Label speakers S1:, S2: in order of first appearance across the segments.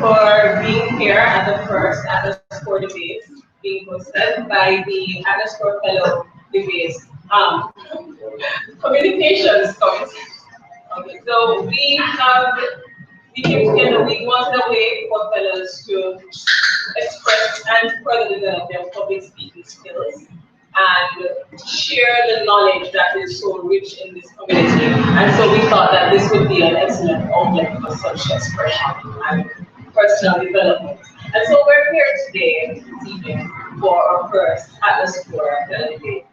S1: for being here at the first Atlas Core Debates, being hosted by the Atlas Core Fellow Debates Communications Committee. Okay, so we came together, we wanted a way for fellows to express and further develop their public speaking skills and share the knowledge that is so rich in this community. And so we thought that this would be an excellent outlet for such expression and personal development. And so we're here today, this evening, for our first Atlas Core Debate.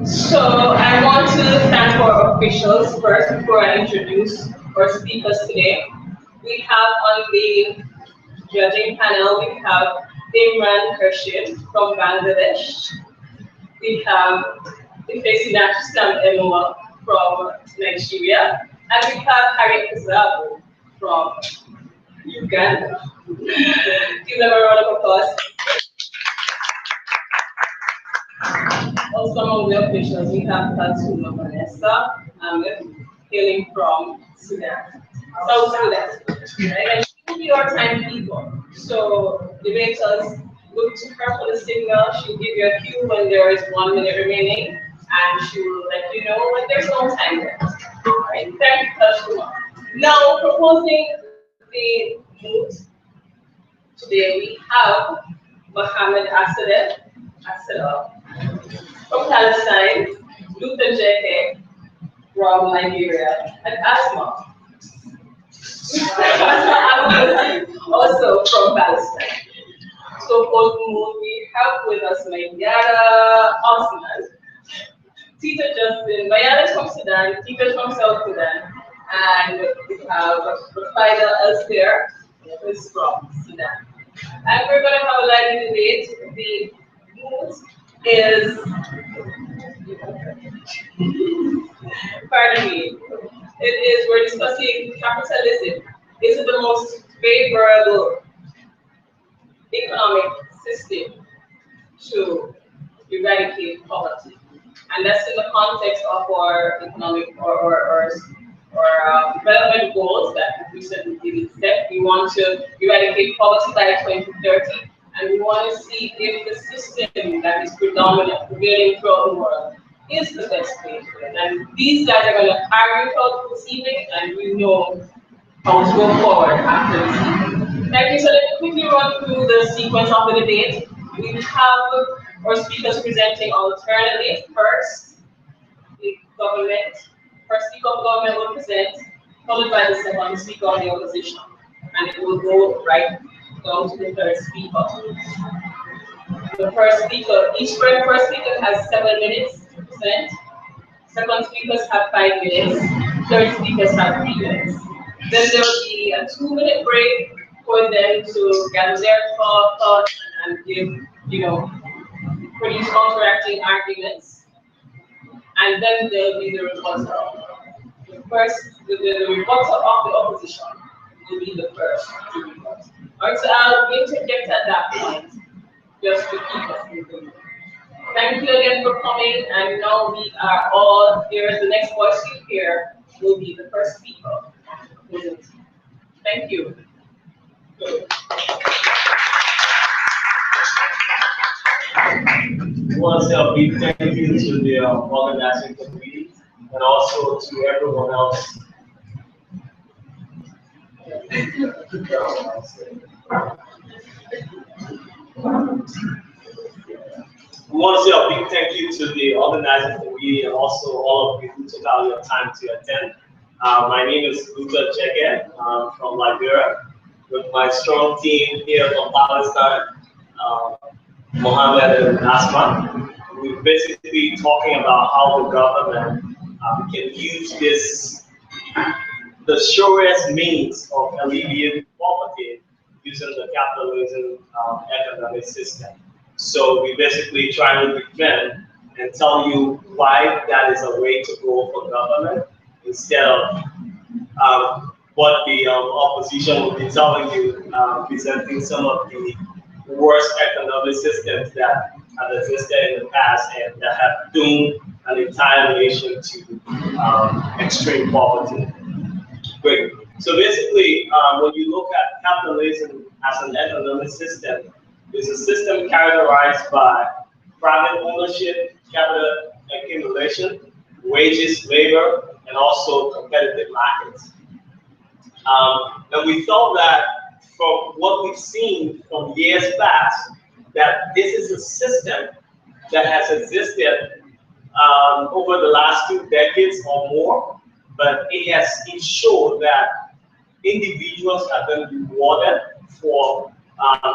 S1: So I want to thank our officials first before I introduce our speakers today. We have on the judging panel, we have Imran Khurshid from Bangladesh. We have Ifesina Sam from Nigeria. And we have Harry Kazabu from Uganda. Give them a round of applause. Also among the officials, we have Fatuma Vanessa, hailing from Sudan, South Sudan. Right? And she will be our timekeeper. So debaters, look to her for the signal. She'll give you a cue when there is 1 minute remaining, and she will let you know when there's no time left. All right, thank you, Fatuma. Now, proposing the moot, today we have Mohammed Assideh from Palestine, Jeke from Nigeria, and Asmaa AbuMezied, also from Palestine. So for the moon, we have with us Mayada Osman, Tito Justin, Mayada from Sudan, Tito from South Sudan, and we have Rofaida Elzubair, who is from Sudan. And we're going to have a lively debate. The mood is, pardon me, we're discussing capitalism. Is it the most favorable economic system to eradicate poverty? And that's in the context of our economic or development goals that we recently set. We want to eradicate poverty by 2030. And we want to see if the system that is prevailing throughout the world is the best way to it. And these guys are going to argue throughout this evening, and we know how to go forward after this evening. Thank you. So let me quickly run through the sequence of the debate. We have our speakers presenting alternately. First, the government. First speaker of government will present, followed by the second speaker of the opposition. And it will go right down to the third speaker. The first speaker, each first speaker has 7 minutes to present. Second speakers have 5 minutes. Third speakers have 3 minutes. Then there will be a 2-minute break for them to gather their thoughts and give, produce counteracting arguments. And then there will be the rebuttal. The rebuttal of the opposition will be the first to rebut. Alright, so I'll interject at that point just to keep us moving. Thank you again for coming, and now we are all here. The next voice you hear will be the first speaker. Thank you.
S2: I want to say a big thank you to the organizing committee and also to everyone else. We want to say a big thank you to the organizing committee and also all of you who took out your time to attend. My name is Jeke from Liberia, with my strong team here from Palestine, Mohammed Asman. We're basically talking about how the government can use the surest means of alleviating poverty using the capitalism economic system. So we basically try to defend and tell you why that is a way to go for government instead of what the opposition will be telling you, presenting some of the worst economic systems that have existed in the past and that have doomed an entire nation to extreme poverty. Great. So basically, when you look at capitalism as an economic system, it's a system characterized by private ownership, capital accumulation, wages, labor, and also competitive markets. And we thought that from what we've seen from years past, that this is a system that has existed over the last 2 decades or more, but it showed that individuals have been rewarded for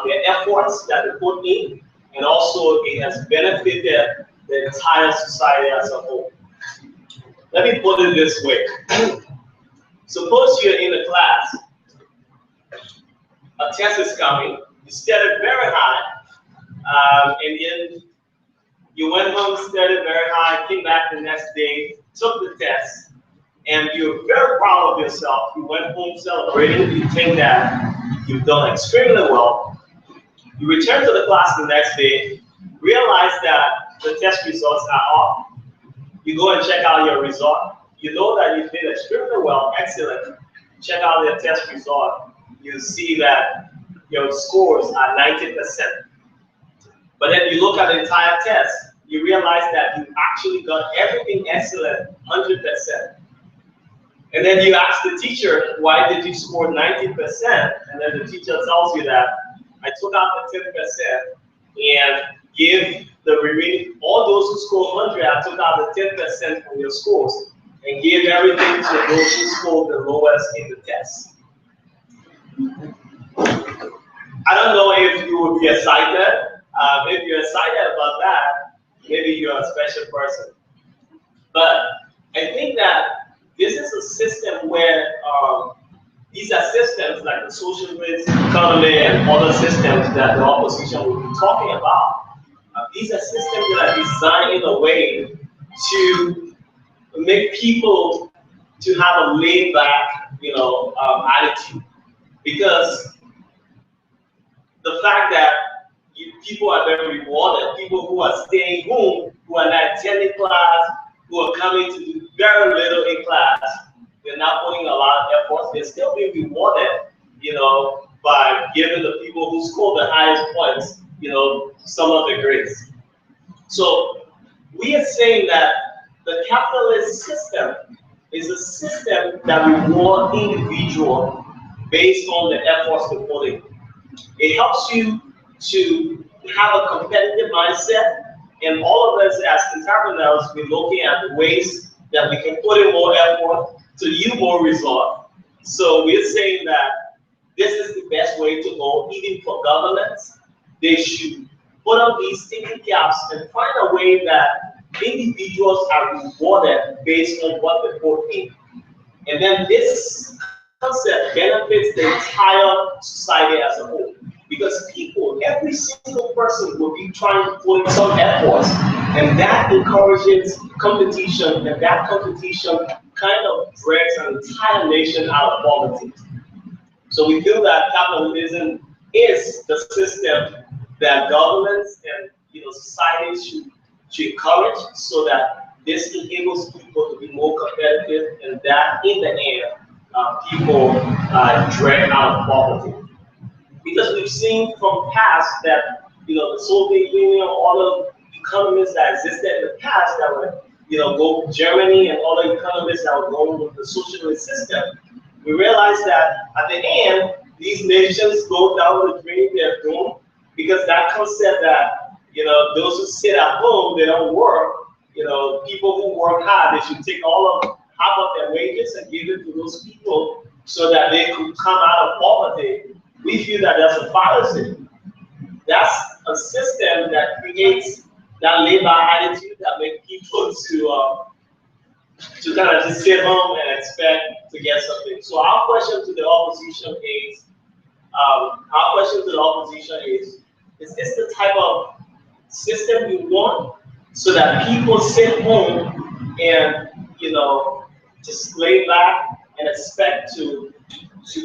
S2: their efforts that they put in, and also it has benefited the entire society as a whole. Let me put it this way. Suppose you're in a class, a test is coming, you studied very high, and then you went home, studied very hard, came back the next day, took the test, and you're very proud of yourself. You went home celebrating, you think that you've done extremely well. You return to the class the next day, realize that the test results are off. You go and check out your result. You know that you did extremely well, excellent. Check out your test result. You see that your scores are 90%. But then you look at the entire test, you realize that you actually got everything excellent, 100%. And then you ask the teacher, why did you score 90%? And then the teacher tells you that I took out the 10% and gave the remaining, all those who scored 100, I took out the 10% from your scores and gave everything to those who scored the lowest in the test. I don't know if you would be excited. If you're excited about that, maybe you're a special person. But I think that this is a system where these are systems like the socialist economy and other systems that the opposition will be talking about. These are systems that are designed in a way to make people to have a laid back, attitude. Because the fact that people are very rewarded, people who are staying home, who are not attending class, who are coming to do very little in class, they're not putting a lot of effort, they're still being rewarded, by giving the people who score the highest points, some of the grades. So we are saying that the capitalist system is a system that rewards individuals based on the efforts they put in. It helps you to have a competitive mindset, and all of us as entrepreneurs, we're looking at the ways that we can put in more effort to yield more result. So we're saying that this is the best way to go, even for governments. They should put on these thinking caps and find a way that individuals are rewarded based on what they put in. And then this concept benefits the entire society as a whole. Because people, every single person will be trying to put in some effort, and that encourages competition, and that competition kind of drags an entire nation out of poverty. So we feel that capitalism is the system that governments and societies should encourage, so that this enables people to be more competitive, and that in the end, people drag out of poverty. Because we've seen from past that the Soviet Union, all the economies that existed in the past that were go Germany and other economies that were going with the socialist system, we realized that at the end these nations go down the drain, they're doomed, because that concept that those who sit at home, they don't work, people who work hard, they should take half of their wages and give it to those people so that they could come out of poverty. We feel that that's a fallacy. That's a system that creates that labor attitude that makes people to kind of just sit home and expect to get something. So our question to the opposition is this the type of system you want, so that people sit home and just lay back and expect to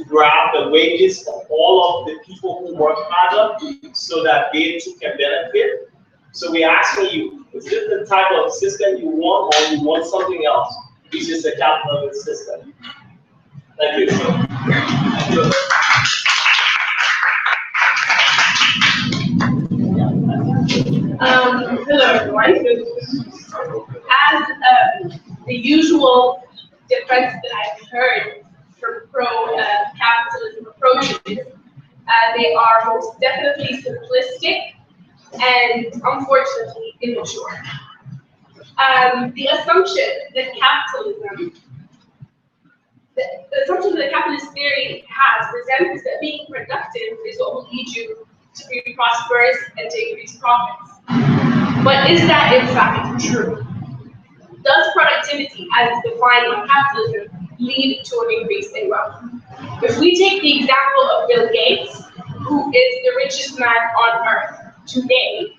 S2: grab the wages of all of the people who work harder so that they too can benefit? So we're asking you, Is this the type of system you want, or you want something else? It's just a capitalist system. Thank you. Thank you.
S1: Hello everyone. As the usual defense that I've heard from pro-capitalism approaches, they are most definitely simplistic and unfortunately immature. The assumption that capitalist theory has presents that being productive is what will lead you to be prosperous and to increase profits. But is that in fact true? Does productivity, as defined by capitalism, lead to an increase in wealth? If we take the example of Bill Gates, who is the richest man on earth today,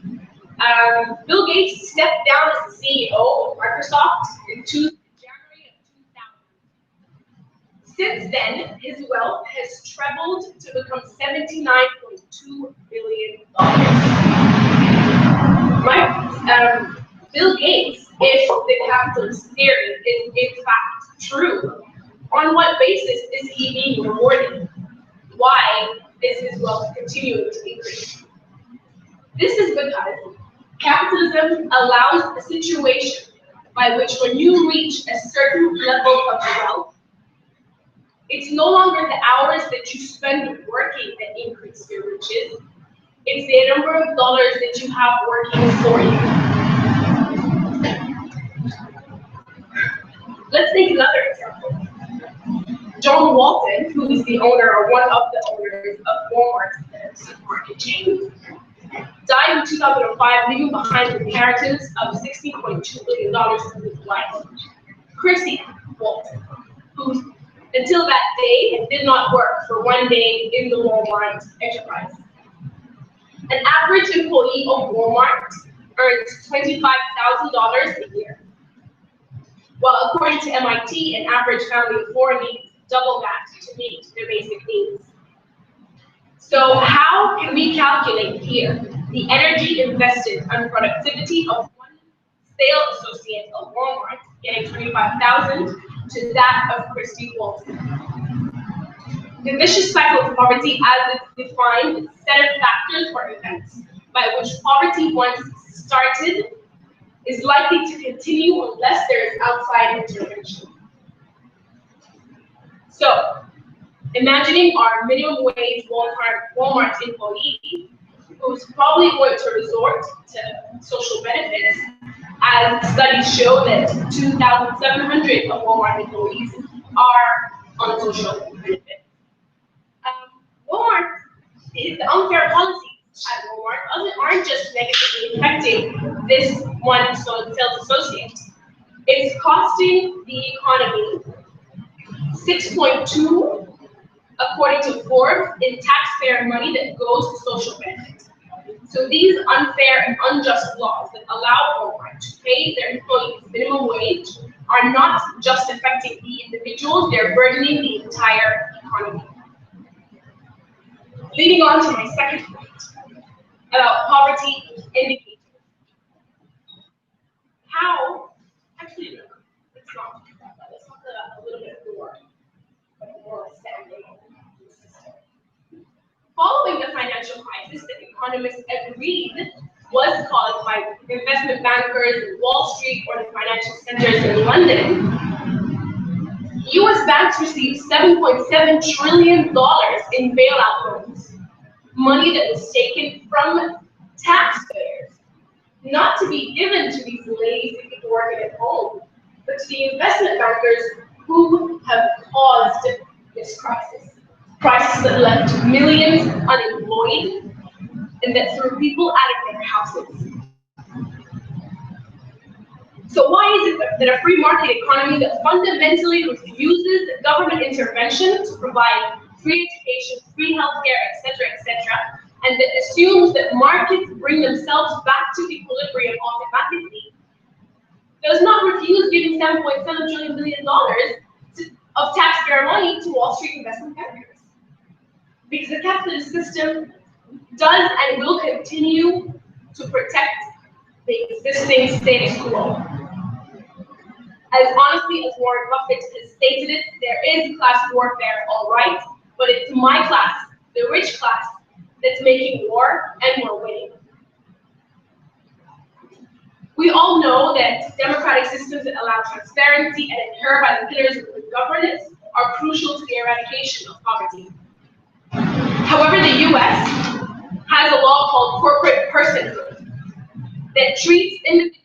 S1: Bill Gates stepped down as the CEO of Microsoft in January of 2000. Since then, his wealth has trebled to become $79.2 billion. Bill Gates, if the capitalist theory is in fact true, on what basis is he being rewarded? Why is his wealth continuing to increase? This is because capitalism allows a situation by which when you reach a certain level of wealth, it's no longer the hours that you spend working that increase your riches, it's the number of dollars that you have working for you. Let's take another example. John Walton, who is the owner or one of the owners of Walmart, the supermarket chain, died in 2005, leaving behind an inheritance of $16.2 billion to his wife, Chrissy Walton, who until that day did not work for one day in the Walmart enterprise. An average employee of Walmart earns $25,000 a year, while according to MIT, an average family of four needs double that to meet their basic needs. So how can we calculate here the energy invested on productivity of one sales associate of Walmart getting $25,000 to that of Christy Walton? The vicious cycle of poverty, as it's defined, is a set of factors or events by which poverty, once started, is likely to continue unless there is outside intervention. So, imagining our minimum wage Walmart employee, who's probably going to resort to social benefits, as studies show that 2,700 of Walmart employees are on social benefits. Walmart, the unfair policies at Walmart aren't just negatively affecting this one sales associate. It's costing the economy 6.2, according to Forbes, in taxpayer money that goes to social benefits. So these unfair and unjust laws that allow Walmart to pay their employees minimum wage are not just affecting the individuals, they're burdening the entire economy. Leading on to my second point about poverty indicators. How, actually, no, let's not talk about that. Let's talk about a little bit more standing system. Following the financial crisis that economists agreed was caused by investment bankers in Wall Street or the financial centers in London, US banks received $7.7 trillion in bailout loans, money that was taken from taxpayers, not to be given to these lazy people working at home, but to the investment bankers who have caused this crisis that left millions unemployed and that threw people out of their houses. So why is it that a free market economy that fundamentally refuses government intervention to provide free education, free healthcare, etc., and that assumes that markets bring themselves back to equilibrium automatically, does not refuse giving $7.7 trillion of taxpayer money to Wall Street investment bankers? Because the capitalist system does and will continue to protect
S3: the existing status quo. As honestly as Warren Buffett has stated it, there is class warfare, all right, but it's my class, the rich class, that's making war and we're winning. We all know that democratic systems that allow transparency and adhere by the pillars of good governance are crucial to the eradication of poverty. However, the US has a law called corporate personhood that treats individuals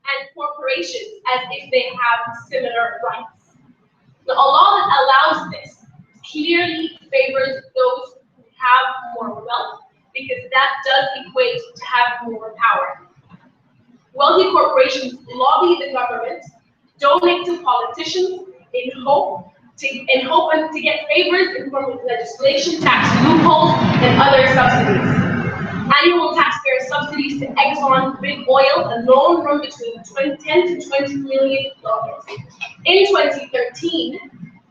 S3: and corporations as if they have similar rights. Now, a law that allows this clearly favors those who have more wealth because that does equate to have more power. Wealthy corporations lobby the government, donate to politicians in hope and to get favors in form of legislation, tax loopholes, and other subsidies. Annual taxpayer subsidies to Exxon, Big Oil alone run between $10 to $20 million. In 2013,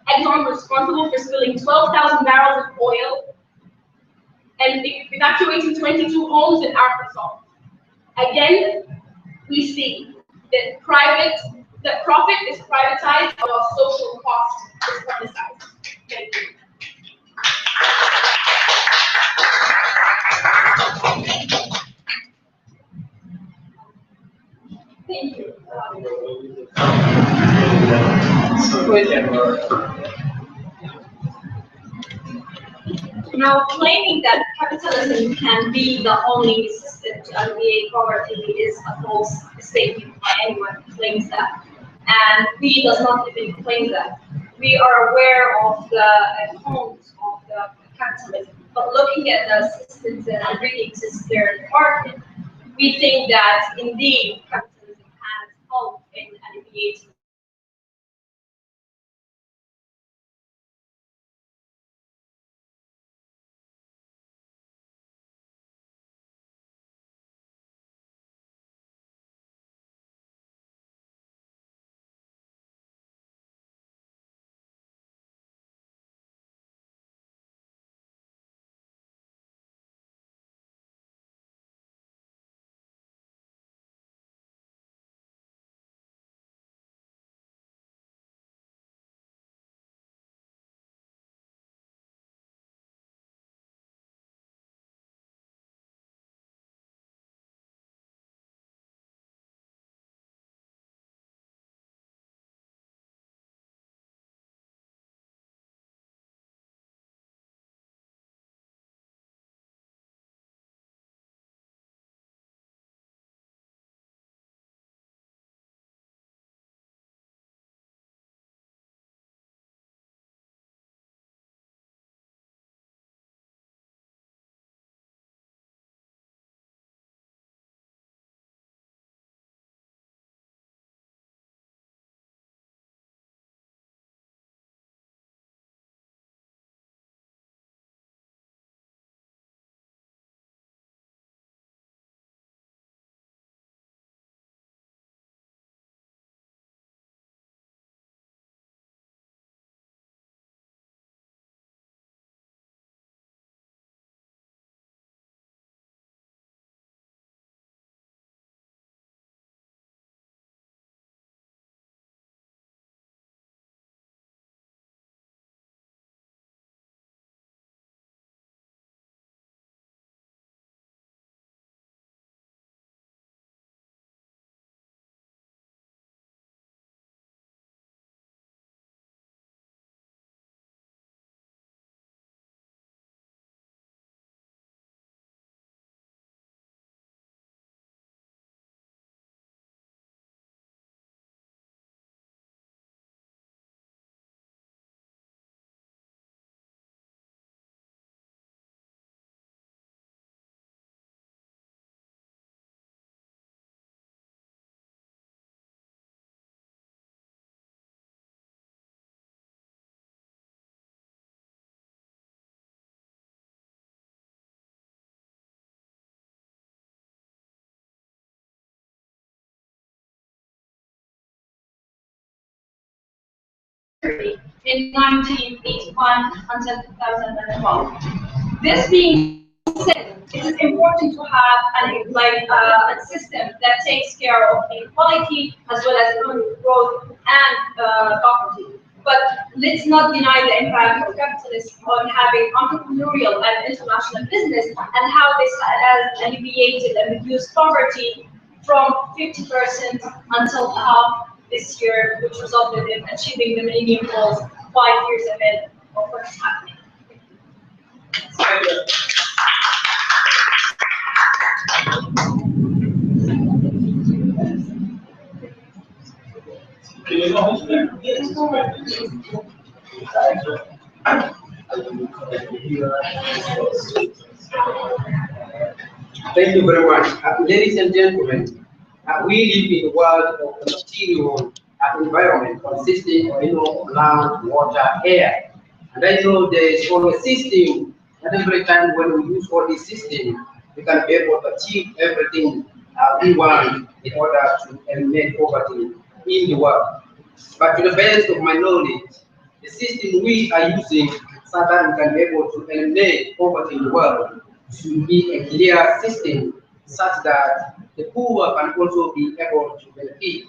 S3: Exxon was responsible for spilling 12,000 barrels of oil and evacuating 22 homes in Arkansas. Again, we see that profit is privatized while social cost is publicized. Thank you. Thank you.
S4: Now, claiming that capitalism can be the only system to alleviate poverty is a false statement by anyone who claims that. And we does not even claim that. We are aware of the cons of the capitalism, but looking at the systems that already exist there in the market, we think that indeed capitalism has helped in alleviating. In 1981 until 2012. This being said, it is important to have a system that takes care of inequality as well as economic growth and poverty. But let's not deny the impact of capitalism on having entrepreneurial and international business and how this has alleviated and reduced poverty from 50% until half this year, which resulted in achieving the Millennium Goals 5 years ahead of what's happening.
S5: Thank you very much. Ladies and gentlemen, we live in a world of material environment consisting of land, water, air. And I know there is only a system, and every time when we use all these systems, we can be able to achieve everything we want in order to eliminate poverty in the world. But to the best of my knowledge, the system we are using so that we can be able to eliminate poverty in the world should be a clear system such that the poor can also be able to benefit.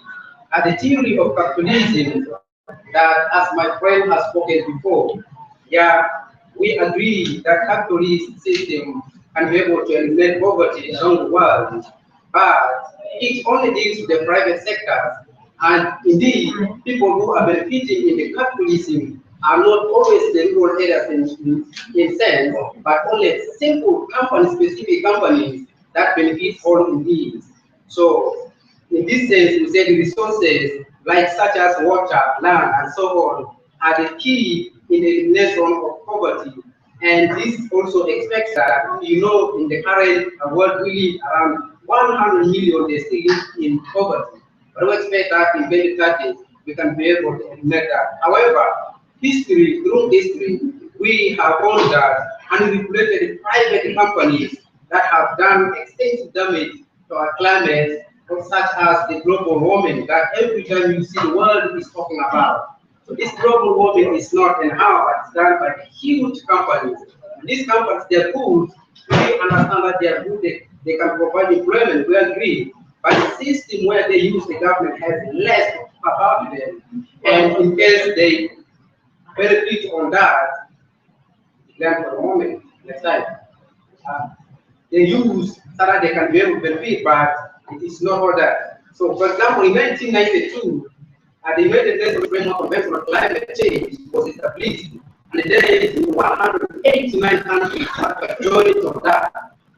S5: The theory of capitalism that, as my friend has spoken before, yeah, we agree that capitalist system can be able to eliminate poverty around the world, but it only deals with the private sector. And indeed, people who are benefiting in the capitalism are not always the rural areas in sense, but only simple companies, specific companies that benefit all indeed. So in this sense, we say the resources like such as water, land, and so on are the key in the elimination of poverty. And this also expects that, in the current world, we live around 100 million, they still live in poverty. But we expect that in 2030, we can be able to eliminate that. However, through history, we have found that unregulated private companies that have done extensive damage to our climate, such as the global warming that every time you see the world is talking about. So this global warming is not in-house, it's done by huge companies. And these companies, they're good. We understand that they are good, they can provide employment, we agree. But the system where they use the government has less about them. And in case they benefit on that, then for the moment, next time, they use so that they can be able to benefit, but it is not all that. So, for example, in 1992, the United Nations Framework Convention on Climate Change was established, and there is 189 countries that joined on that.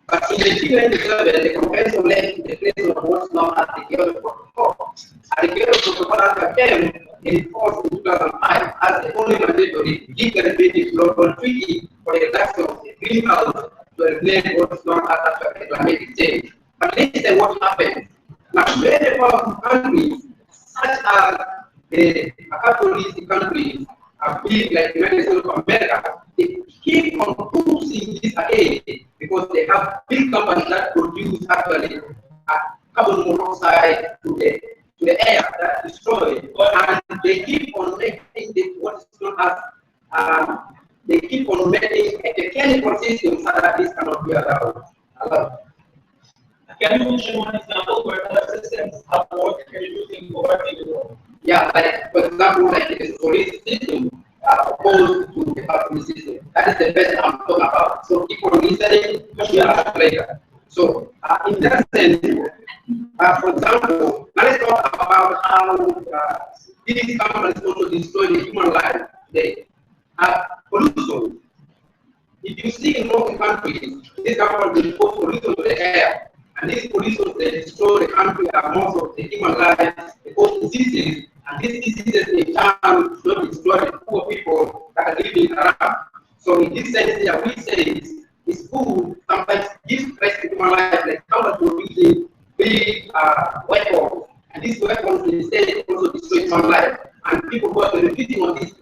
S5: But in 1997, the convention led to the creation of what's known as the Kyoto Protocol. And the Kyoto Protocol came in force in 2005 as the only mandatory legal global treaty for the reduction of the greenhouse to eliminate what's known as climate change. But listen what happened. Now, very powerful countries, such as the capitalist countries, are big like the United States of America, they keep on pushing this ahead because they have big companies that produce actually carbon monoxide to the air that destroys, and they keep on making what is known as they keep on making a chemical system so that this cannot be allowed.
S2: Can you mention one example where other systems have worked reducing poverty in the world?
S5: Yeah, like for example, like the police system opposed to the capitalist system. That is the best I'm talking about. So keep on listening, we are later. So in that sense, for example, now let's talk about how these companies also destroy the human life. They have pollution. If you see in most countries, these companies impose pollution to the air. And these pollutions, they destroy the country and most of the human life, they cause diseases, and these diseases in turn will destroy the poor people that are living around. So in this sense here, we say it's food sometimes gives threats to human life, like how producing big weapons, and these weapons instead also destroy human life. And people who are benefiting on this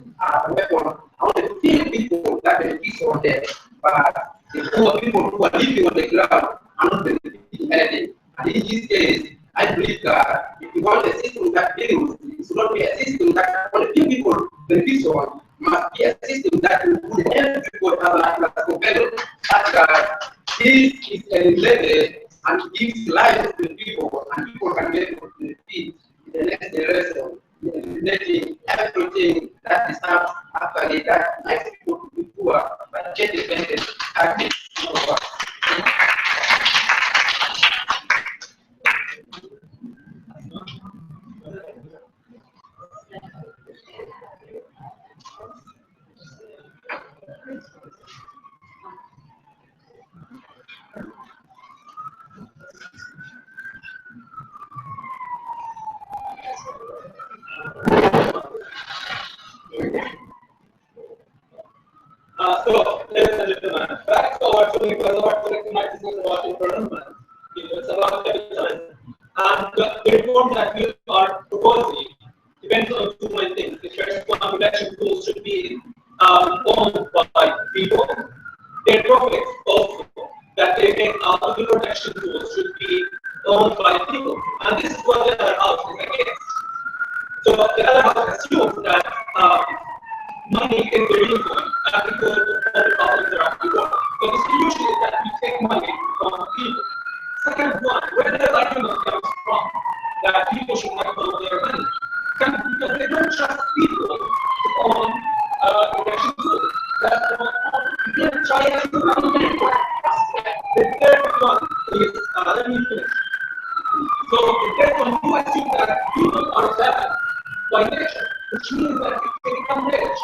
S5: weapon, how they kill people that benefit on them, but the poor people who are living on the ground are not benefiting anything. And in this case, I believe that if you want a system that builds, it should not be a system that only few people benefit on, must be a system that will help people have a compelling that this is eliminated and gives life to people, and people can be able to feed the next generation, eliminating everything that is not actually that makes people to be poor, but get the benefit at the
S2: So, ladies and gentlemen, back to our topic was about collective marxism, about environment. It's about capitalism. And the reform that we are proposing depends on two main things. The first one, production tools should be owned by people. Their profits also that they make out of the production tools should be owned by people. And this is what the other house is against. So the other house assumes that money is the reason and because of all the problems that are before. So the solution is that we take money from people. Second one, where does argument comes from that people should not own their money? Because they don't trust people to own production tools. That's the third one is, let me finish. So the third one, you assume that people are bad by nature, which means that if they become rich,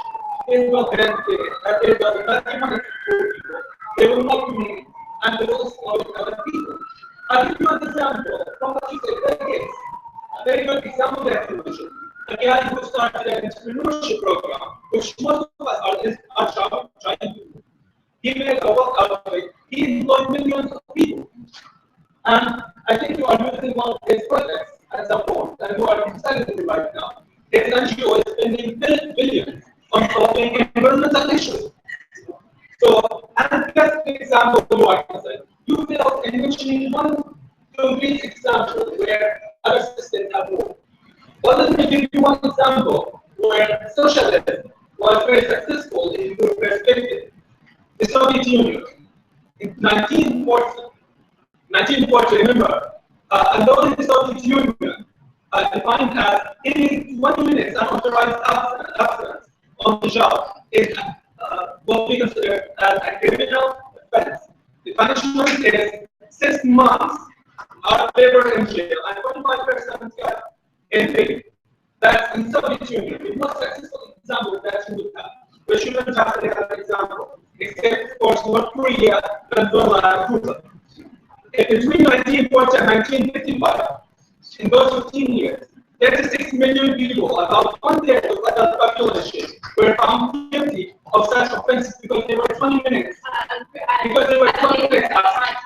S2: they will benefit, that they will not give money to people, they will not make, and they will exploit other people. I'll give you an example from what you said, a very good example of that solution. A guy who started an entrepreneurship program, which most of us are trying to do. He made a work out of it. He employed millions of people. And I think you are using one of his projects as a point, and you are deciding it right now. His NGO is spending billions on solving environmental issues. So, and just the example of what I said, you failed in mentioning one concrete example where other systems have moved. Well, let me give you one example where socialism was very successful in your perspective. The Soviet Union in 1940, remember, although the Soviet Union defined as any 20 minutes unauthorized absence on the job is what we consider as a criminal offense. The punishment is 6 months of labor in jail and 25% cut in pay. That's in Soviet Union, the most successful example that you would have. We shouldn't have another example, except of course North Korea, Venezuela, and Cuba. Between 1940 and 1955, in those 15 years, 36 million people, about 1/3 of the adult population, were found guilty of such offenses because they were 20 minutes. Because they were 20 minutes outside.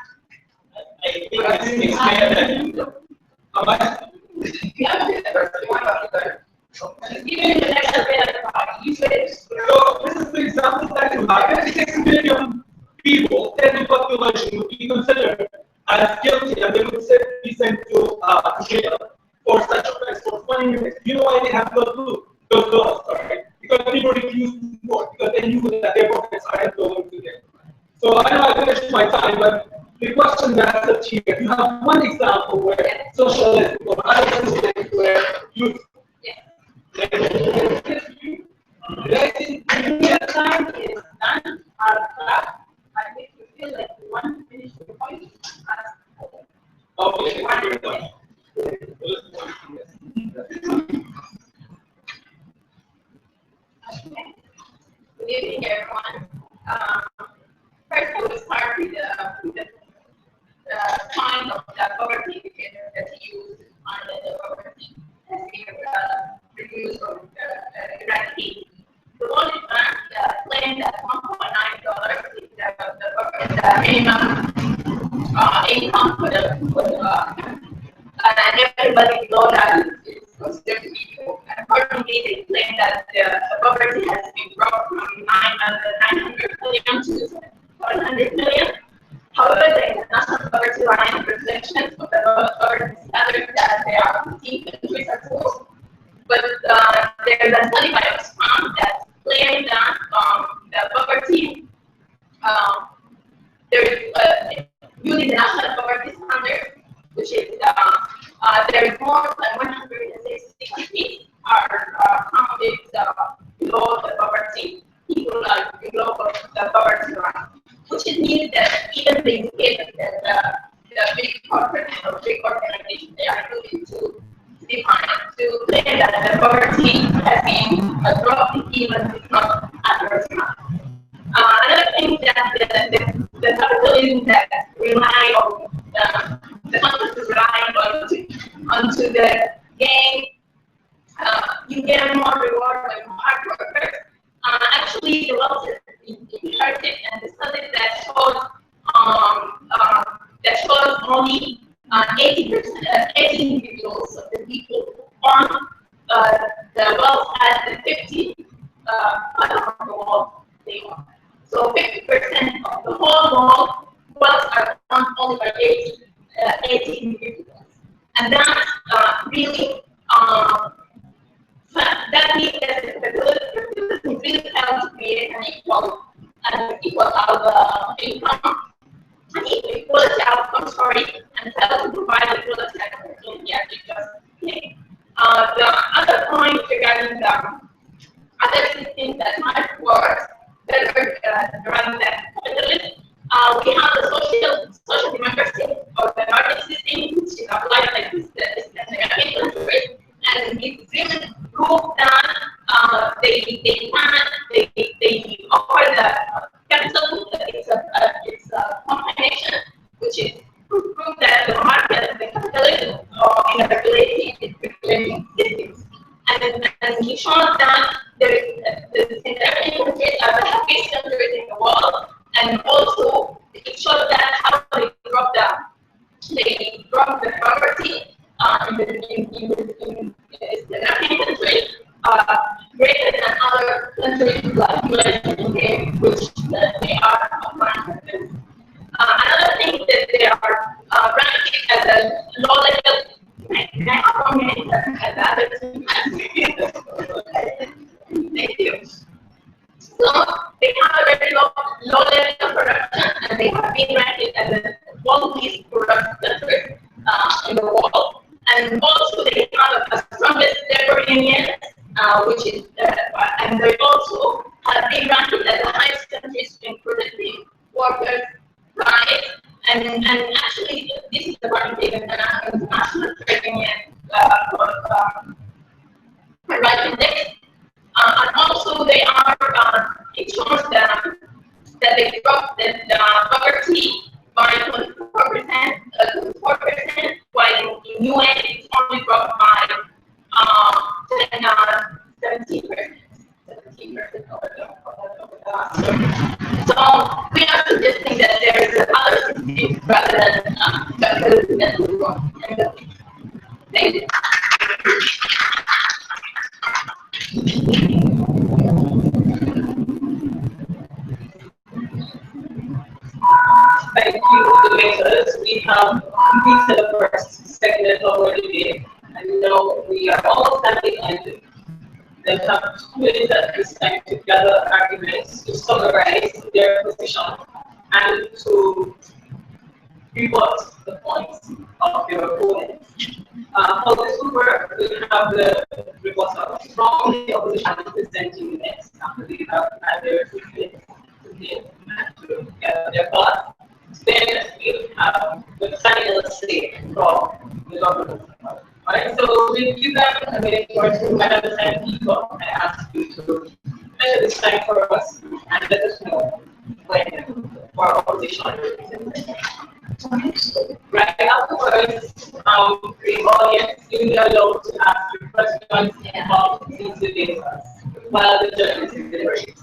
S2: So this is the example that you have. 36 million people, 10 population would be considered as guilty and they would be sent to jail for such offense for 20 minutes. You know why they have those laws, right? Because people refuse to work because they knew that their pockets aren't going to them. So I know I finished my time, but the question that's up here, you have one example where socialism or other systems where you
S1: time is done. I think you feel like you want to finish your point.
S2: okay.
S3: Good evening, everyone. First, I will start with the kind of the poverty indicator that he used under the poverty as reduce or eradicate. The World Bank claimed that $1.9 is the minimum income for the and everybody below that is considered to be poor. Accordingly, they claim that the poverty has been brought from 900 million to 700 million. However, the International Poverty Line reflections of the poverty standards that there are 15 countries at all. But there's a study by Osman that claimed a drop even if not adverse enough. Another thing that the capitalism that rely on the concept is relying onto the gain. You get more reward when hard workers. Actually, the wealth is inherited, and the study that shows only 80%, 80 individuals of the people who earn the wealth at the 50 of the world they own. So 50% of the whole world wealth are earned only by 80 individuals, and that's really. That means that the really helps to create an equal income, an equality outcome, and help to provide equality opportunity as you just said. The other point regarding the other systems that might work better around that capitalism, we have the social democracy or the market system, which is applied like this country. And it's even proved that they offer the capital. It's a combination, which is proof that the market, the capitalism, or in a regulating systems. And he showed that the European countries are the happiest countries in the world, and also it showed that how they drop the poverty. In the European countries greater than other countries like US and UK, which they are applying this. Another thing that they are ranking as a low level. As others. Thank you. So they have a very low level of production, and they have been ranked as the world least corrupt country in the world. And also they have a strongest labor union, which is, and they also have been ranked as the highest countries in protecting workers' rights. And actually, this is the part of the International Trade Union right index. And also they are, it shows that they dropped the poverty by 24%, while in UN it's only dropped by 17%. Over the last year. So we are suggesting that there is other systems rather than capitalism that will grow. Thank you.
S1: Thank you, debaters. We have completed the first segment of our debate, and now we are almost at the end. They have 2 minutes at this time to gather arguments, to summarize their position, and to rebut the points of their opponents. For this group, we have the rebuttal from the opposition presenting next, after they have had their 2 minutes to give and to gather their thoughts. Then we have the final say from the government. Alright, so we'll give them a minute or two. Madam Tito, I ask you to measure this time for us and let us know when our opposition right afterwards, the audience will be allowed to ask your questions about these debates while the judges deliberate.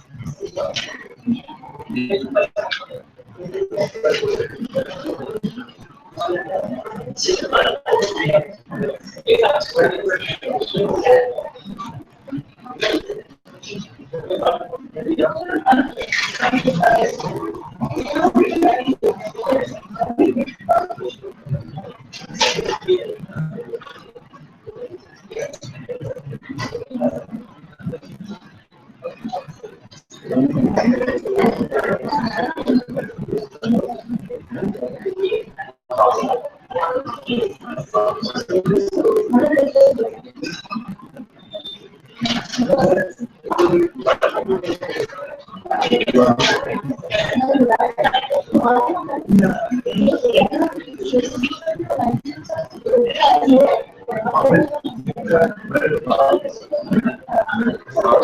S1: We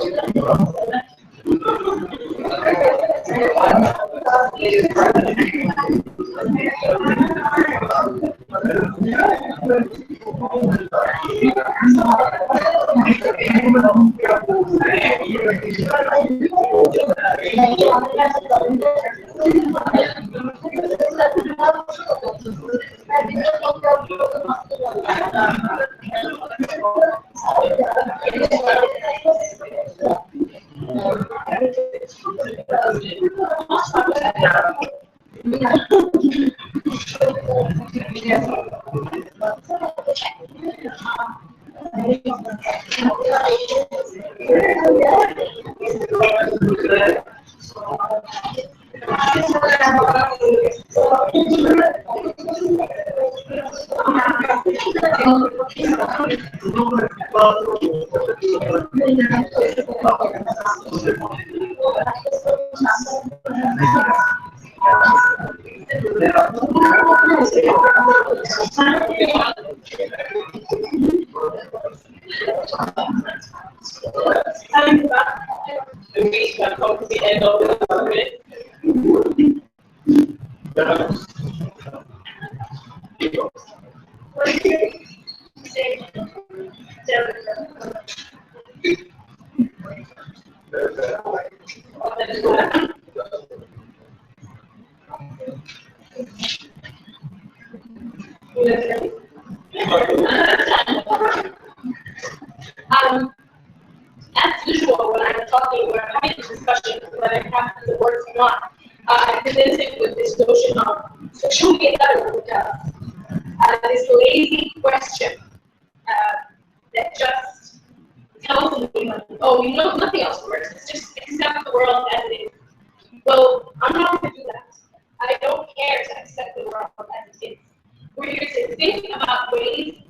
S1: can come to the end of the document.
S3: As usual, when I'm talking, when I'm having a discussion, whether it happens to work or not, I present it with this notion of social media, this lazy question that just tells me, oh, you know, nothing else works. It's just accept the world as it is. Well, I'm not going to do that. I don't care to accept the world as it is. We're here to think about ways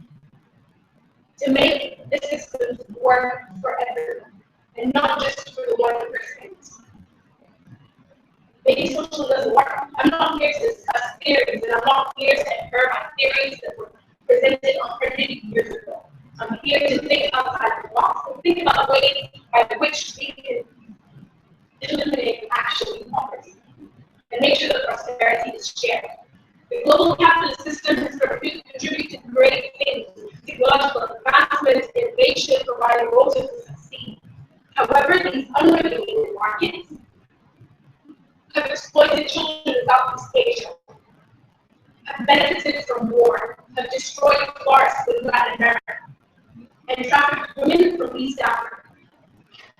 S3: to make the systems work for everyone, and not just for the 1%. Maybe social doesn't work. I'm not here to discuss theories, and I'm not here to infer my theories that were presented 100 years ago. I'm here to think outside the box and think about ways by which we can eliminate actually poverty and make sure that prosperity is shared. The global capitalist system has contributed to great things, technological advancement, innovation, providing roles to succeed. However, these unregulated markets have exploited children in Southeast Asia, have benefited from war, have destroyed forests in Latin America, and trafficked women from East Africa.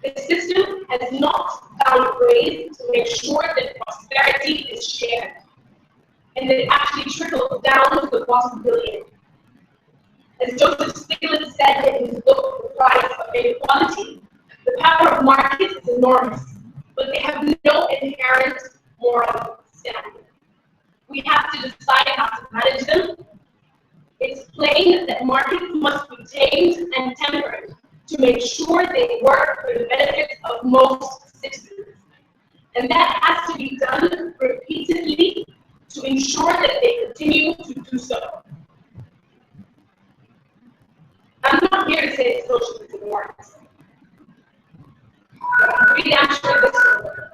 S3: The system has not found ways to make sure that prosperity is shared, and that it actually trickles down to the bottom billion. As Joseph Stiglitz said in his book, The Price of Inequality, the power of markets is enormous, but they have no inherent moral standing. We have to decide how to manage them. It's plain that markets must be tamed and tempered to make sure they work for the benefit of most citizens. And that has to be done repeatedly to ensure that they continue to do so. I'm not here to say socialism works. I'm really not sure this will work.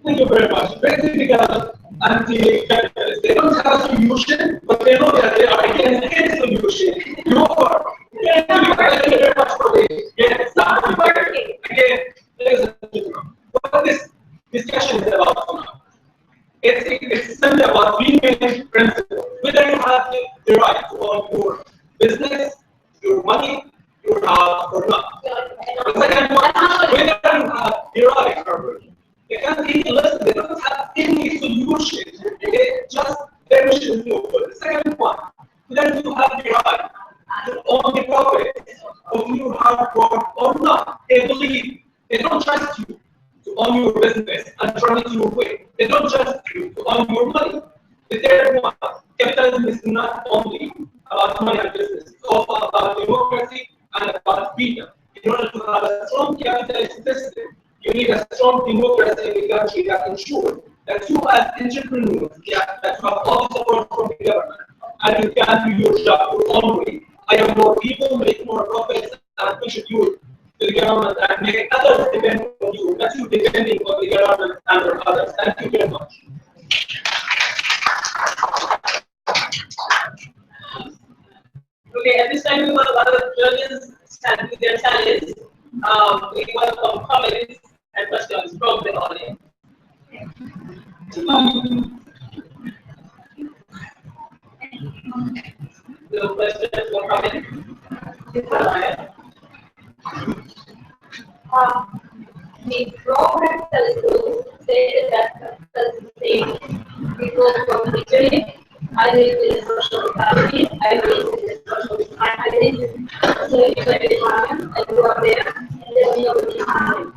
S6: Thank you very much. Basically, anti-capitalists, they don't have a solution, but they know that they are against any solution. You are. Thank you very much for the again, ladies and gentlemen, what this discussion is about now. It's simply about being a principle. Whether you have the right to own your business, your money, your house, or not. The second one, whether you have the right or not. They can't even listen, they don't have any solution. Okay? Just their mission is no good. The second one, whether you have the right to own the profit of your hard work or not. They believe, they don't trust you to own your business and run it your way. They don't trust you to own your money. The third one, capitalism is not only about money and business, it's also about democracy and about freedom. In order to have a strong capitalist system, you need a strong democracy in the country that ensures that you as entrepreneurs that have all the support from the government and you can do your job your own way. Hire more people, make more profits, and contribute to the government and make others depend on you, not you depending on the government and on others. Thank you very much.
S1: Okay, at this time we want other judges stand with their tallies. We welcome comments and questions from the audience. No questions, no comments?
S4: The program stated that we go from the beginning. I live in a social economy, I live in a social I live in a social environment, I grew up there, and there's nobody behind.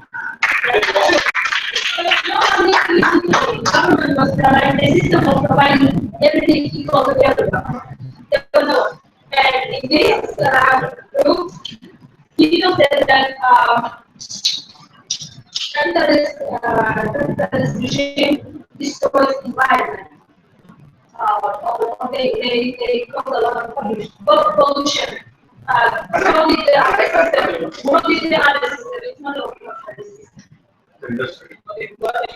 S4: Government was providing, the system was providing everything equal to everyone. No. And in this group, Tito said that capitalist regime destroys the environment. They cause a lot of pollution. So did the other system. What did the other system? It's not only the system.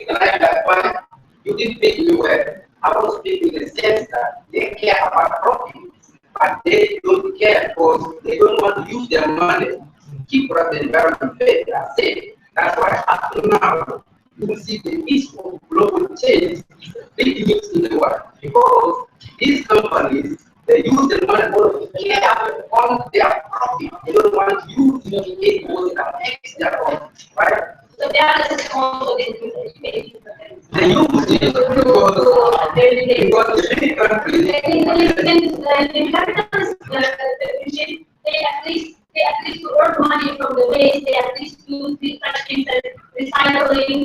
S5: Like that point, you didn't make me well. I was speaking in the sense that they care about profit, but they don't care because they don't want to use their money to keep the environment fair. That's it. That's why up to now, you will see the issue of global change is a big mix in the world because these companies they use the money to care on their profit. They don't want to use it because it affects their profit, right?
S4: So that is also the education.
S5: They use it because the big countries.
S4: In capitalist regime, they at least earn money from the waste. They at least do the such things as recycling.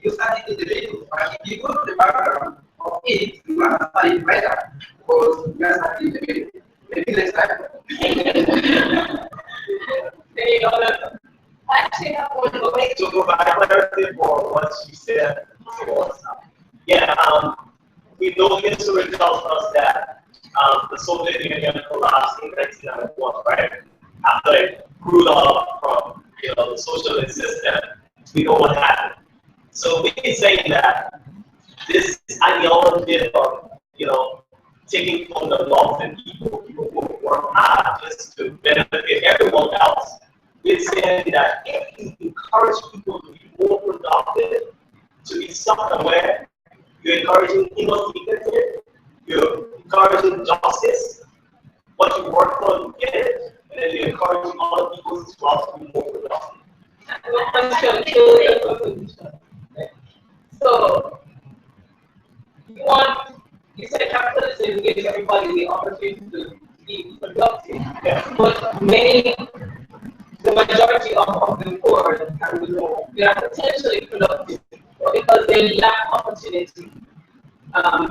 S5: You study the video, but if you go to the background of it, you want to study better because you are studying the video. Maybe next time.
S4: Actually, I want to go back
S2: To provide clarity for what you said. Yeah, we know history tells us that the Soviet Union collapsed in 1991, right? After it grew up from the socialist system, we know what happened. So we can say that this ideology of taking from the wealthy people who work hard just to benefit everyone else. We're saying that if you encourage people to be more productive, to be self-aware, you're encouraging innovative, you're encouraging justice, what you work for, you get it, and then you're encouraging other people as well to be more productive.
S1: So, you said capitalism gives everybody the opportunity to be productive, but the majority of the poor, they are potentially productive, but because they lack opportunity,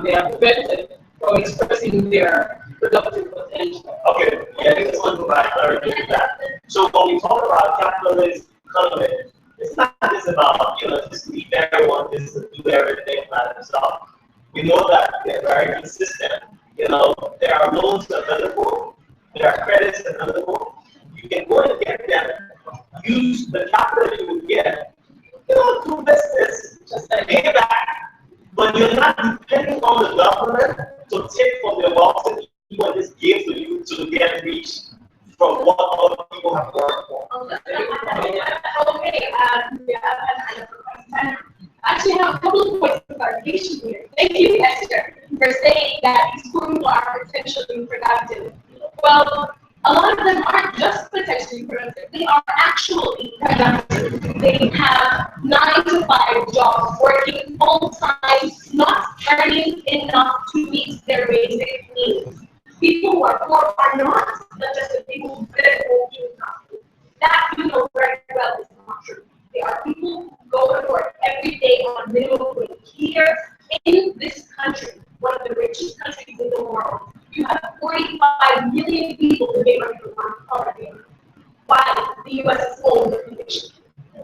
S1: they are prevented from expressing their productive potential.
S2: Okay, yeah, I just want to provide clarity to that. So when we talk about capitalist economy, it's not just about just leave everyone just to do everything by themselves. We know that they're very consistent. There are loans available, there are credits available. You can go and get them. Use the capital you would get, do business, just pay it back. But you're not depending on the government to take from the wealth and people and just give to you to get rich from what other people have worked for.
S3: Okay, I actually have a couple of points of clarification here. Thank you, Esther, for saying that these people are potentially productive. Well, a lot of them aren't just potentially productive, they are actually productive. They have 9 to 5 jobs, working full time, not earning enough to meet their basic needs. People who are poor are not just the people who benefit from income. That you know very well is not true. There are people who go to work every day on minimum wage. Here in this country, one of the richest countries in the world, you have 45 million people living under poverty, while the U.S. is full of condition.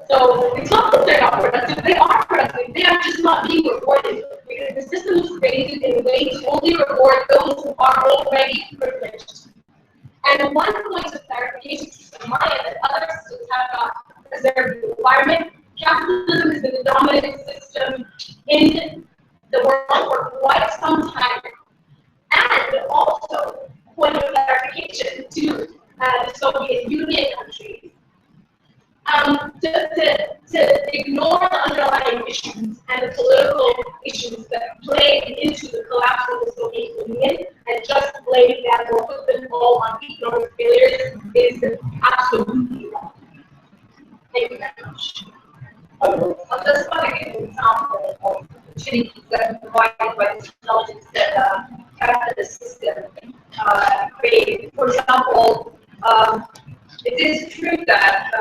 S3: So it's not that they're not productive, they are productive, they are just not being rewarded because the systems created in a way to only reward those who are already privileged. And one point of clarification to Maya that other systems have not preserved the requirement, capitalism has been the dominant system in the world for quite some time. And also, point of clarification to the Soviet Union countries, to ignore the underlying issues and the political issues that played into the collapse of the Soviet Union and just blame that or put them all on economic failures is absolutely wrong. Thank you very much.
S4: I'll just want to give an example of opportunities that are provided by the intelligence that capitalist system created. For example, it is true that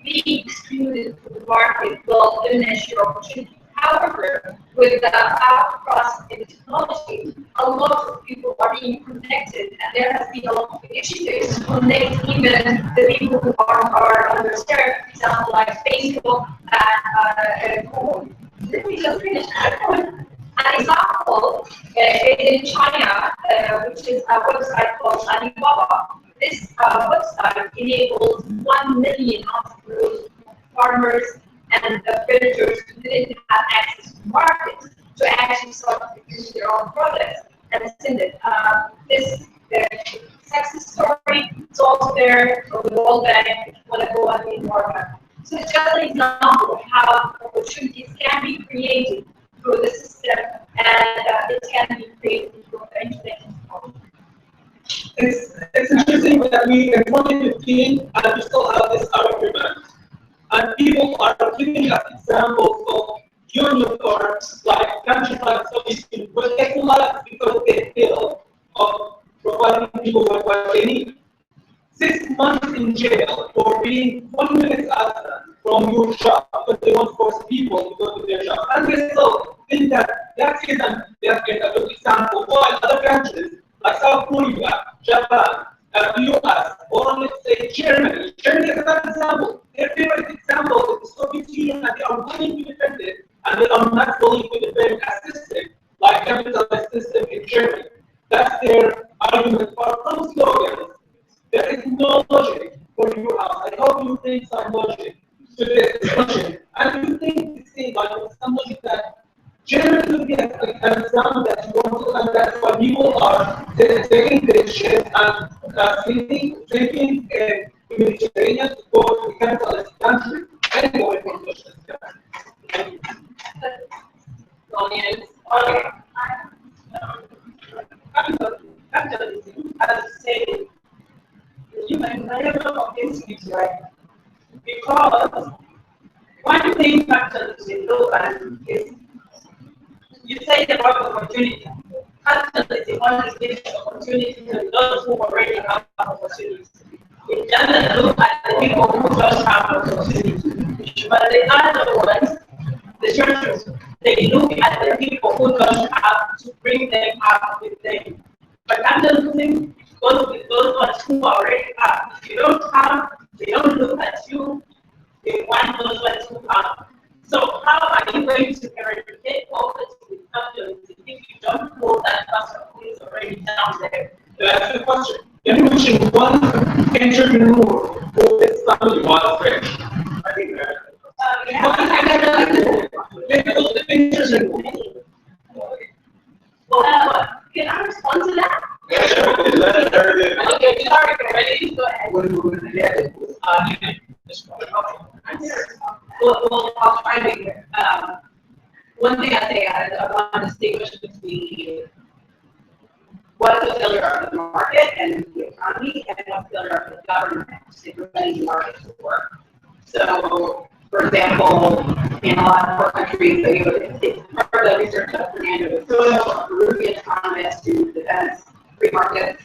S4: being excluded from the market will diminish your opportunities. However, with the outcross in technology, a lot of people are being connected, and there has been a lot of initiatives to connect even the people who are underserved. For example, like Facebook and Google. Let me just finish. An example is in China, which is a website called Alibaba. This website enables 1 million entrepreneurs, farmers, and villagers who didn't have access to markets to actually start producing their own products and send it. This success story is also there for the World Bank if you want to go and read more about it. So it's just an example of how opportunities can be created through the system, and it can be created through the internet.
S6: It's interesting that we in 2015 and we still have this argument. And people are giving us examples of unicorns like countries like Soviet Union, where they collapse because they fail of providing people with what they need. 6 months in jail for being 1 minute absent from your job, but they won't force people to go to their job. And they still think that isn't a good example. While other countries like South Korea, Japan, the US, or let's say Germany. Germany is another example. Their favorite example is the Soviet Union, and they are willing to defend it, and they are not willing to defend a system like capitalist system in Germany. That's their argument for some slogans. There is no logic for your house. I hope you bring some logic to this discussion. And you think this thing like some logic that Germany would be an example that you want to, and that's why people are taking this shit and thinking humanitarian to go to the capitalist country and go away from socialist country.
S1: Capitalism, as I say, you can never convince me, right? Because one thing capitalism looks is you say about opportunity. Capitalism only gives opportunity to those who already have opportunities. It doesn't look at the people who just have opportunity. But the other ones, the churches, they look at the people who don't have to bring them up with them. But capitalism goes with those ones who already have. If you don't have, they don't look at you. They want those ones who have. So how are you going to eradicate poverty with capitalism if you don't know that person who is already down there?
S6: That's the question. Can you mention one entrepreneur who is family was rich? I think that.
S3: Can I respond to that?
S1: Okay, sorry, ready? Go ahead. Well, I'll try to be one thing I say, I want to distinguish between what's a failure of the market and the economy, and what's a failure of the government to preventing the market to work. So, for example, in a lot of our countries, it's part of the research of Fernando Soto, a Peruvian economist who defends free markets,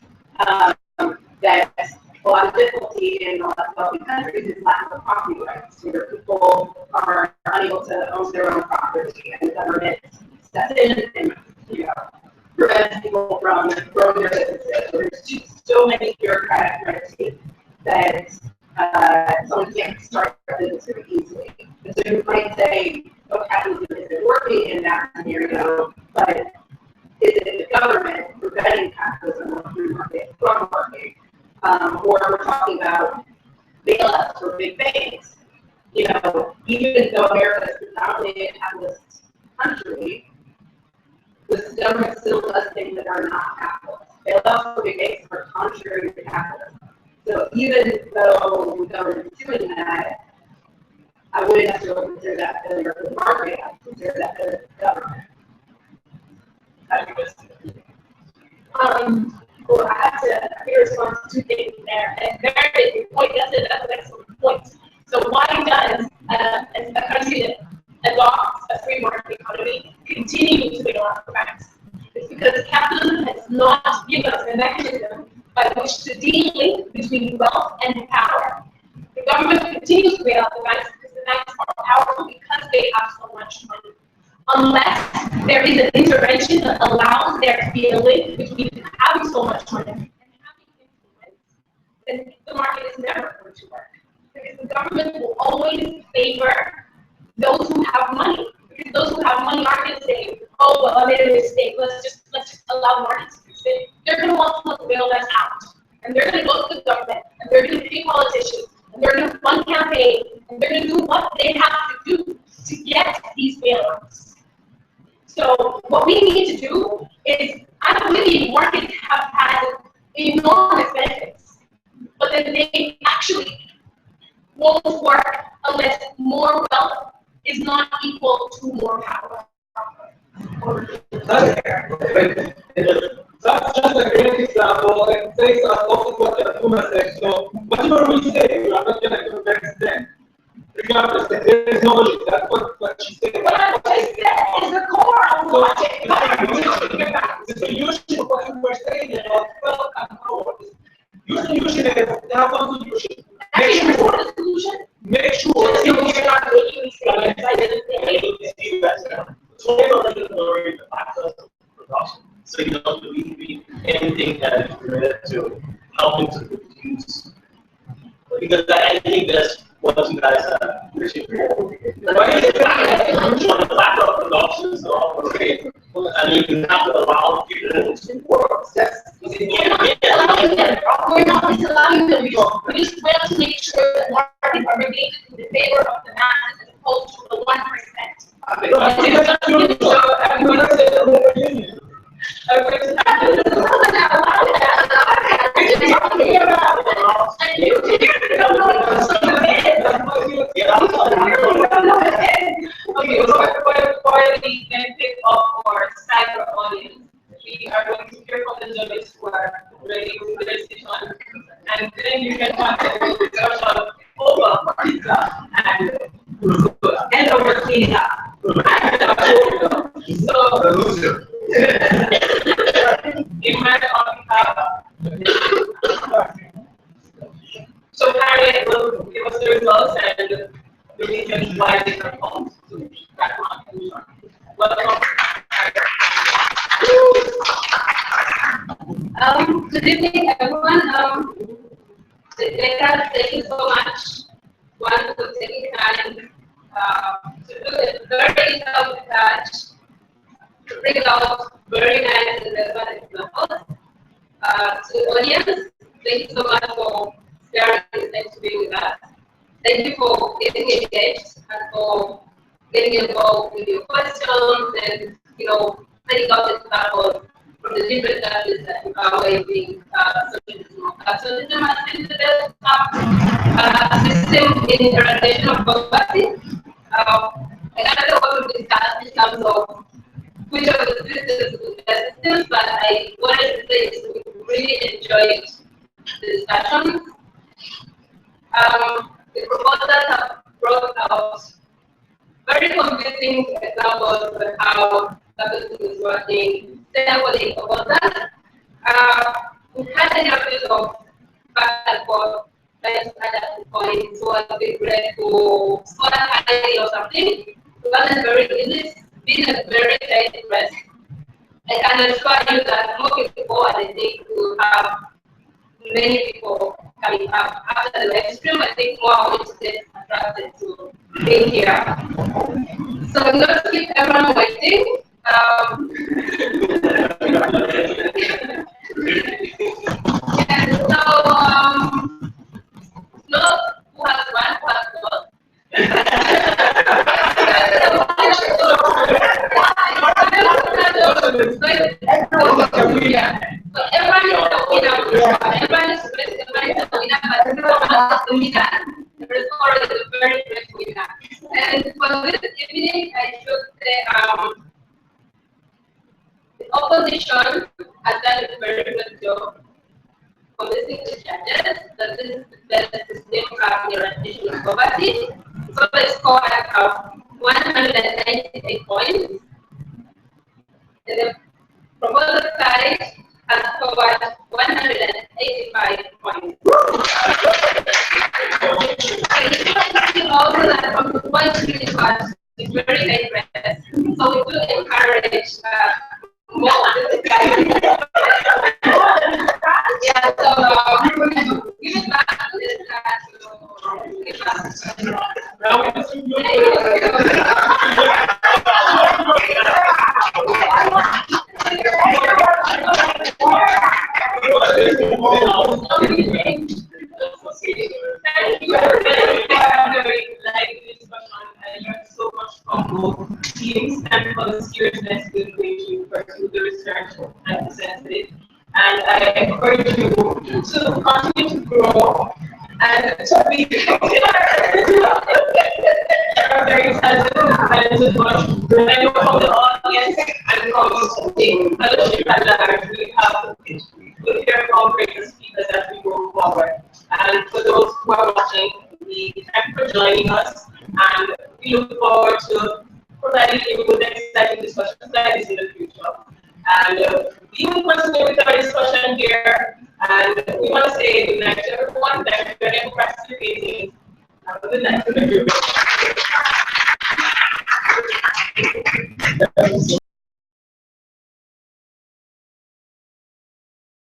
S1: that a lot of difficulty in a lot of wealthy countries is lack of property rights, where people are unable to own their own property, and the government steps in and prevents people from growing their businesses. So there's just so many bureaucratic red tape that someone can't start a business very easily. And so you might say,
S3: of capitalism isn't working in that scenario, but is it the government preventing capitalism or free market from working? Or we're talking about bailouts for big banks. You know, even though America is predominantly a capitalist country, the government still does things that are not capitalist. Bailouts for big banks are contrary to capitalism. So even though the government is doing that, I wouldn't necessarily consider that failure of the market. I would consider that failure of the government. Well, I have to respond to two things there. And very good point. That's an excellent point. So why does a country that adopts a free market economy continue to bail out the banks? It's because capitalism has not given us a mechanism by which to de-link between wealth and power. The government continues to bail out the banks because the banks are powerful because they have so much money. Unless there is an intervention that allows there to be a link between having so much money and having influence, then the market is never going to work. Because the government will always favor those who have money. Because those who have money aren't going to say, oh, well, I made a mistake, let's just allow the market to fix it. They're going to want to bail us out. And they're going to go to the government, and they're going to pay politicians, and they're going to fund campaigns, and they're going to do what they have to do to get these bailouts. So what we need to do is, I believe markets have had enormous benefits, but then they actually won't work unless more wealth is not equal to more power.
S6: That's just a great example and takes us also what Asmaa said. So whatever we say, we are not going to convince them. Regardless, there is no logic. That's what she said.
S3: What I just said is the core of logic.
S6: The solution of what we were saying about wealth and power. Your solution is to have one solution. Make sure
S3: you're not making mistakes.
S2: So you don't believe in anything that is related to helping to produce. Because I think that's what you guys are pushing for. The lack of production is all great. I mean, you have to allow people to work.
S3: We're not disallowing them. We just want to make sure that markets are regulated in the favor of the masses as opposed to the 1%.
S1: Okay, so for the benefit of our cyber audience, we are going to hear from the journalists who are ready with their session, and then you can have a discussion over pizza and end over cleaning up. So, in my so Harriet will give us the results and the reasons why they performed to that one. Welcome.
S4: Good evening, everyone. Jeke, thank you so much for taking time to do a very detailed research, to bring out very nice and relevant examples. To the audience, thank you so much for sharing this time to be with us. Thank you for getting engaged and for getting involved with your questions and, setting up examples from the different countries that are waiving socialism. Socialism has been the best system in eradication of poverty. I don't know what we discussed in terms of which of the systems is the best systems, but I wanted to say is we really enjoyed the discussions. The proposals have brought out very convincing examples of how capitalism is working. Thankfully, about that, we had an episode of back and forth, trying to add up the points, so a big red to score highly or something. It wasn't very easy. It's been a very tight press. I can assure you that more people are the need to have many people
S3: after the live stream, I think more going to get attracted to being here. So I'm going to keep everyone waiting. And so, not who has one, who has both. So everyone is the winner. Everyone is the winner, but everyone is the winner. There is already a very great winner. And for this evening, I should say the opposition has done a very good job convincing the judges that this is the best system of eradication of poverty. So they scored 198 points. And the proposal side has scored 185 points. And you can see also that from the point really fast, it's very diverse. So we do encourage more yeah, so give it back to this guy to give us. Thank you very discussion. I learned so much from both teams and for the seriousness with which you pursue the research and present it. And I encourage you to continue to grow and to be very talented much. I know from the audience and from the fellowship at large, we have to hear from greater speakers as we go forward. And for those who are watching, we thank you for joining us, and we look forward to providing you with exciting discussions like this in the future. And we will continue with our discussion here, and we want to say good night to everyone. Thank you for participating. Have a good night.